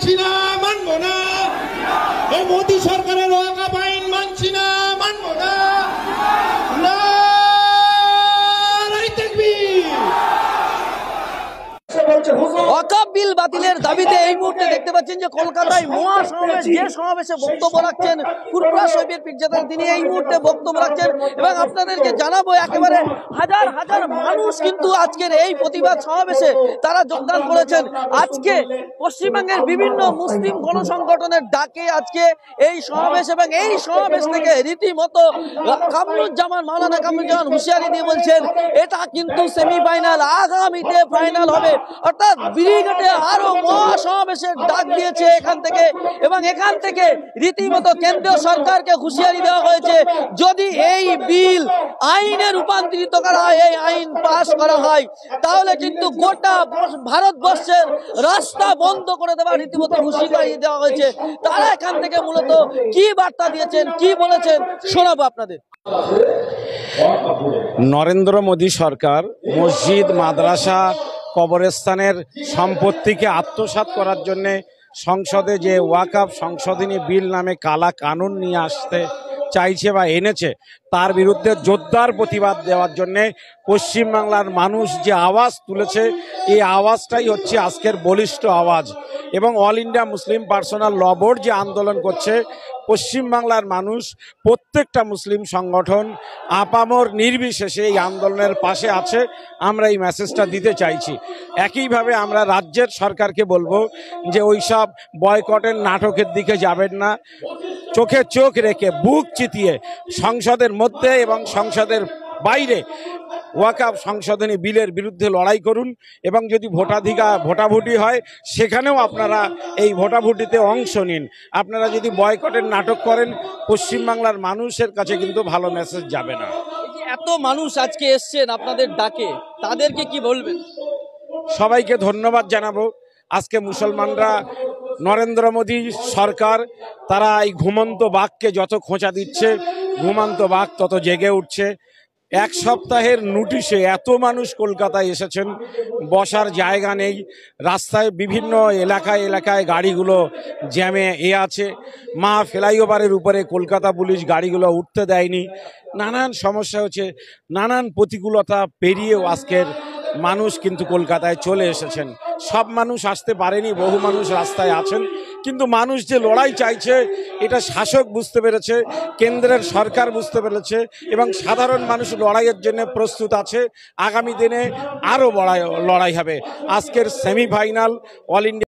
মানছি না, মানবো না। এই মোদী সরকারের ওয়াকফ আইন মানছি না, মানবো না। ওয়াকফ বিল বাতিলের দাবিতে এই মুহূর্তে দেখতে পাচ্ছেন যে কলকাতায় মহাসমাবেশ, যে সমাবেশে বক্তব্য রাখছেন ফুরফুরা শহীদের পীরজাদা, তিনি এই মুহূর্তে বক্তব্য রাখছেন এবং আপনাদেরকে জানাবো একেবারে হাজার হাজার মানুষ কিন্তু আজকের এই প্রতিবাদ সমাবেশে তারা যোগদান করেছেন। আজকে পশ্চিমবঙ্গের বিভিন্ন মুসলিম গণসংগঠনের ডাকে আজকে এই সমাবেশ এবং এই সমাবেশ থেকে রীতিমতো কামরুজ্জামান, মাওলানা কামরুজ্জামান হুঁশিয়ারি দিয়ে বলছেন এটা কিন্তু সেমিফাইনাল, আগামীতে ফাইনাল হবে। অর্থাৎ ব্রিগেডে আরো মহাসমাবেশের ডাক দিয়েছে এখান থেকে এবং এখান থেকে রীতিমতো কেন্দ্রীয় সরকারকে হুঁশিয়ারি দেওয়া হয়েছে যদি এই বিল আইনে রূপান্তরিত করা হয়, এই আইন পাস করা হয়, তাহলে কিন্তু গোটা ভারতবর্ষের রাস্তা বন্ধ করে দেওয়ার রীতিমতো হুঁশিয়ারি দেওয়া হয়েছে। তারা এখান থেকে মূলত কি বার্তা দিয়েছেন, কি বলেছেন শোনাবো আপনাদের। নরেন্দ্র মোদী সরকার মসজিদ, মাদ্রাসা, কবরস্থানের সম্পত্তিকে আত্মসাৎ করার জন্য সংসদে যে ওয়াকফ সংশোধনী বিল নামে কালা কানুন নিয়ে আসতে চাইছে বা এনেছে, তার বিরুদ্ধে জোরদার প্রতিবাদ দেওয়ার জন্যে পশ্চিমবাংলার মানুষ যে আওয়াজ তুলেছে, এই আওয়াজটাই হচ্ছে আজকের বলিষ্ঠ আওয়াজ। এবং অল ইন্ডিয়া মুসলিম পার্সোনাল ল বোর্ড যে আন্দোলন করছে, পশ্চিমবাংলার মানুষ প্রত্যেকটা মুসলিম সংগঠন আপামর নির্বিশেষে এই আন্দোলনের পাশে আছে। আমরা এই মেসেজটা দিতে চাইছি। একইভাবে আমরা রাজ্যের সরকারকে বলবো যে ওইসব বয়কটের নাটকের দিকে যাবেন না, চোখে চোখ রেখে বুক চিতিয়ে সংসদের মধ্যে এবং সংসদের বাইরে ওয়াকফ সংশোধনী বিলের বিরুদ্ধে লড়াই করুন এবং যদি ভোটাভুটি হয় সেখানেও আপনারা এই ভোটাভুটিতে অংশ নিন। আপনারা যদি বয়কটের নাটক করেন, পশ্চিমবাংলার মানুষের কাছে কিন্তু ভালো মেসেজ যাবে না। এত মানুষ আজকে এসছেন আপনাদের ডাকে, তাদেরকে কি বলবেন? সবাইকে ধন্যবাদ জানাবো। আজকে মুসলমানরা, নরেন্দ্র মোদী সরকার, তারা এই ঘুমন্ত বাঘকে যত খোঁচা দিচ্ছে, ঘুমন্ত বাঘ তত জেগে উঠছে। এক সপ্তাহের নোটিশে এত মানুষ কলকাতায় এসেছেন, বসার জায়গা নেই, রাস্তায় বিভিন্ন এলাকায় গাড়িগুলো জ্যামে আছে। মা ফ্লাইওভারের উপরে কলকাতা পুলিশ গাড়িগুলো উঠতে দেয়নি। নানান সমস্যা হচ্ছে, নানান প্রতিকূলতা পেরিয়েও আজকের মানুষ কিন্তু কলকাতায় চলে এসেছেন। সব মানুষ আসতে পারেনি, বহু মানুষ রাস্তায় আছেন, কিন্তু মানুষ যে লড়াই চাইছে এটা শাসক বুঝতে পেরেছে, কেন্দ্রের সরকার বুঝতে পেরেছে এবং সাধারণ মানুষ লড়াইয়ের জন্য প্রস্তুত আছে। আগামী দিনে আরও লড়াই হবে। আজকের সেমিফাইনাল অল ইন্ডিয়া